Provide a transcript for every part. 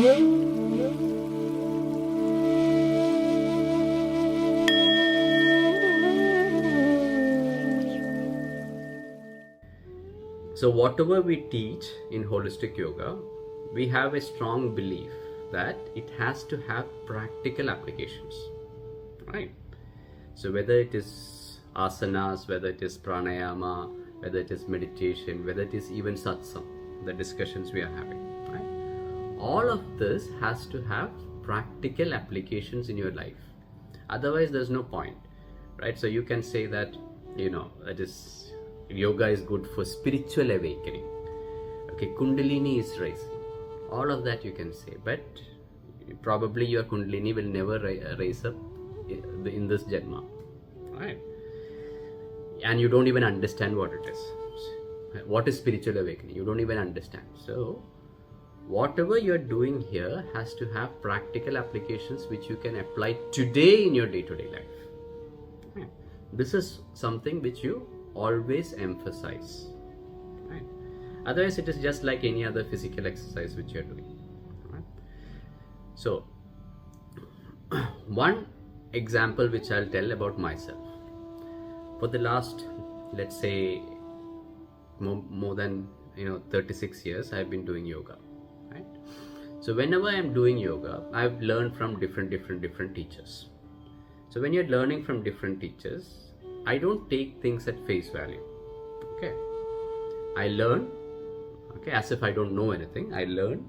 So, whatever we teach in holistic yoga, we have a strong belief that it has to have practical applications, right? So, whether it is asanas, whether it is pranayama, whether it is meditation, whether it is even satsang, the discussions we are having, right? All of this has to have practical applications in your life. Otherwise, there's no point, right? So, you can say that, it is yoga is good for spiritual awakening. Okay, Kundalini is rising. All of that you can say, but probably your Kundalini will never rise up in this Janma, right? And you don't even understand what it is. What is spiritual awakening? You don't even understand. So, whatever you're doing here has to have practical applications which you can apply today in your day-to-day life. This is something which you always emphasize, right? Otherwise it is just like any other physical exercise which you're doing, right? So one example which I'll tell about myself. For the last, let's say, more than 36 years I've been doing yoga, right? So whenever I'm doing yoga, I've learned from different teachers. So when you're learning from different teachers, I don't take things at face value. Okay, I learn, okay, as if I don't know anything. I learn,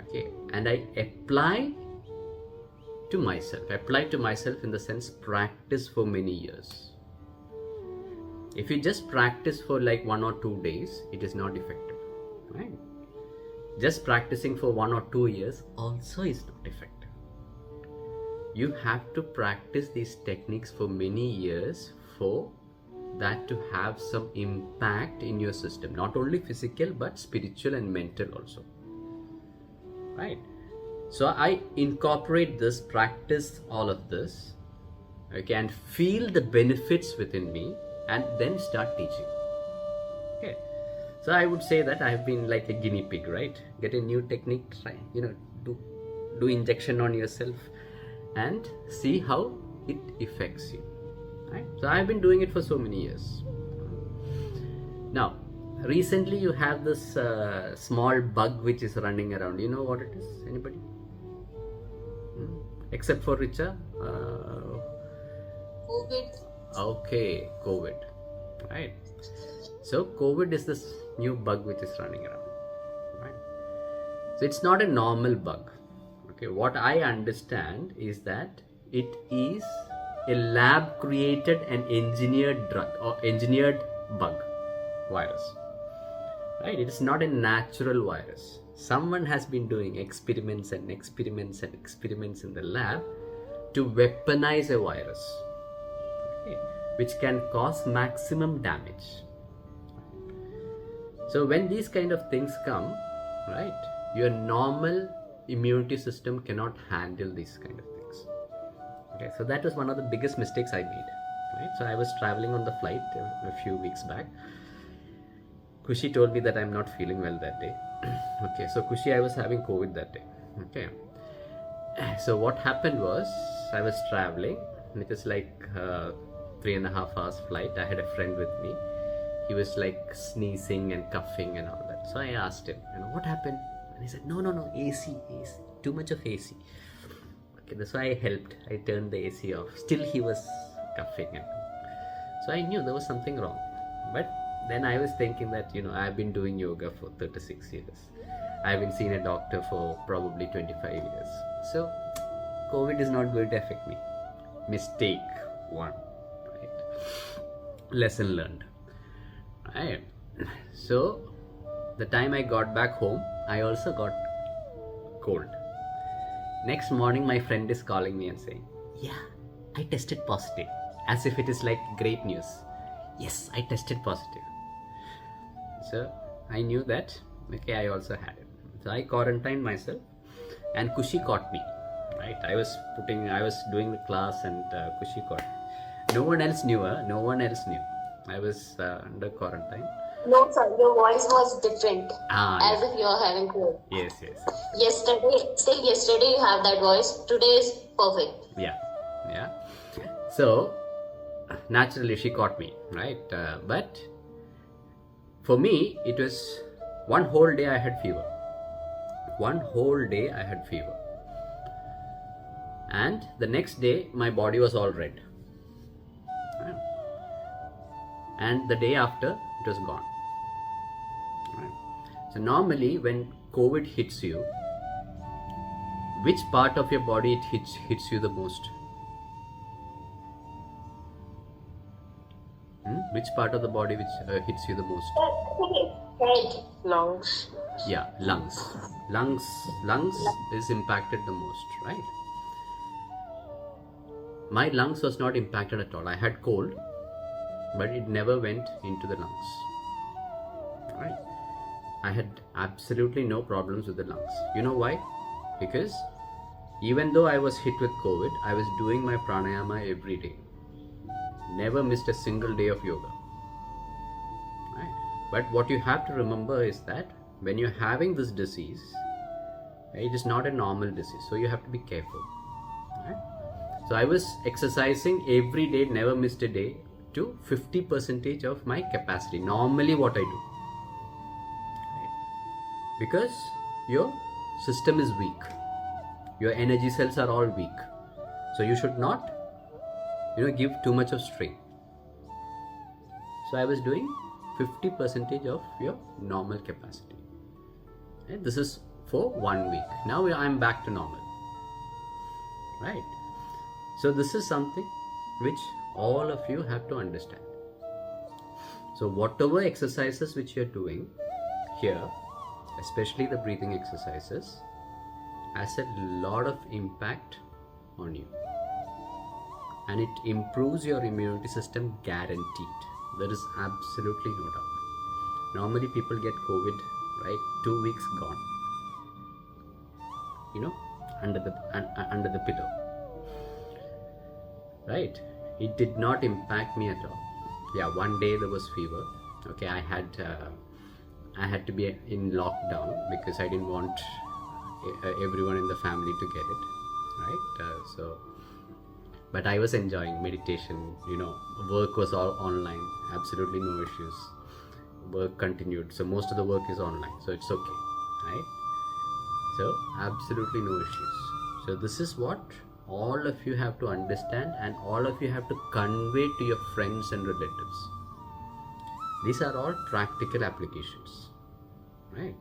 okay, and I apply to myself. Apply to myself in the sense practice for many years. If you just practice for like 1 or 2 days, it is not effective, right? Just practicing for 1 or 2 years also is not effective. You have to practice these techniques for many years for that to have some impact in your system, not only physical but spiritual and mental also, right? So I incorporate this, practice all of this, okay, and feel the benefits within me, and then start teaching. Okay, so I would say that I have been like a guinea pig, right? Get a new technique, try, do injection on yourself and see how it affects you, right? So I've been doing it for so many years. Now recently you have this small bug which is running around. You know what it is? Anybody? Except for Richa? COVID. Okay, COVID, right? So COVID is this new bug which is running around, right? So it's not a normal bug. Okay, what I understand is that it is a lab created and engineered drug or engineered bug virus, right? It is not a natural virus. Someone has been doing experiments and experiments and experiments in the lab to weaponize a virus, okay, which can cause maximum damage. So when these kind of things come, right, your normal immunity system cannot handle these kind of things. Okay, so that was one of the biggest mistakes I made, right? So I was traveling on the flight a few weeks back. Kushi told me that I'm not feeling well that day. Okay, so Kushi, I was having COVID that day. Okay, so what happened was I was traveling, and it was like 3.5 hours flight. I had a friend with me. He was like sneezing and coughing and all that. So I asked him, what happened? And he said, no, AC, too much of AC. Okay, that's why I helped. I turned the AC off. Still he was coughing. So I knew there was something wrong. But then I was thinking that, I've been doing yoga for 36 years. I haven't seen a doctor for probably 25 years. So COVID is not going to affect me. Mistake one, right? Lesson learned. Right. So the time I got back home, I also got cold. Next morning, my friend is calling me and saying, yeah, I tested positive. As if it is like great news. Yes, I tested positive. So I knew that, okay, I also had it. So I quarantined myself, and Kushi caught me, right? I was doing the class, and Kushi caught me. No one else knew. I was under quarantine. No, sir, your voice was different. Ah, As if you're having cold. yes, yes. Still yesterday you have that voice. Today is perfect. Yeah, yeah. So, naturally, she caught me, right? But for me, it was one whole day I had fever. One whole day I had fever. And the next day, my body was all red. Right? And the day after, it was gone. Right? So, normally, when COVID hits you, which part of your body it hits you the most? Which part of the body which hits you the most? Head, lungs. Yeah, lungs. Lungs is impacted the most, right? My lungs was not impacted at all. I had cold, but it never went into the lungs. Right? I had absolutely no problems with the lungs. You know why? Because even though I was hit with COVID, I was doing my pranayama every day. Never missed a single day of yoga. Right? But what you have to remember is that when you're having this disease, it is not a normal disease, so you have to be careful. Right? So I was exercising every day, never missed a day, to 50% of my capacity. Normally what I do. Right? Because your system is weak. Your energy cells are all weak. So you should not give too much of strain. So I was doing 50% of your normal capacity. And this is for 1 week. Now I'm back to normal. Right? So this is something which all of you have to understand. So whatever exercises which you're doing here, especially the breathing exercises, has a lot of impact on you. And it improves your immunity system, guaranteed. There is absolutely no doubt. Normally people get COVID, right? 2 weeks gone. Under the pillow. Right? It did not impact me at all. Yeah, one day there was fever. Okay, I had to be in lockdown because I didn't want everyone in the family to get it. Right? But I was enjoying meditation. Work was all online. Absolutely no issues. Work continued. So most of the work is online. So it's okay. Right? So absolutely no issues. So this is what all of you have to understand, and all of you have to convey to your friends and relatives. These are all practical applications. Right?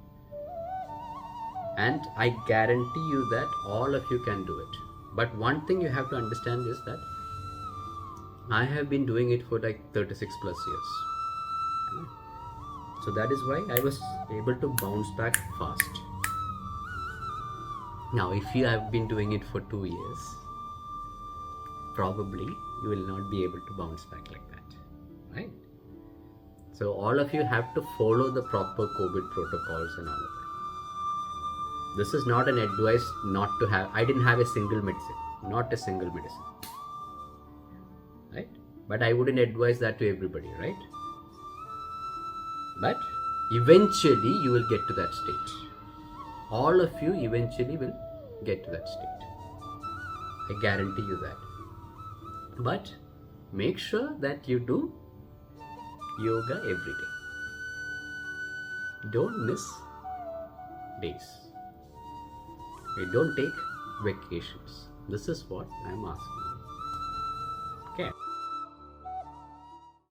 And I guarantee you that all of you can do it. But one thing you have to understand is that I have been doing it for like 36 plus years. So that is why I was able to bounce back fast. Now, if you have been doing it for 2 years, probably you will not be able to bounce back like that. Right? So all of you have to follow the proper COVID protocols and all of that. This is not an advice not to have. I didn't have a single medicine. Not a single medicine. Right? But I wouldn't advise that to everybody, right? But eventually you will get to that state. All of you eventually will get to that state. I guarantee you that. But make sure that you do yoga every day. Don't miss days. Don't take vacations. This is what I'm asking you. Okay.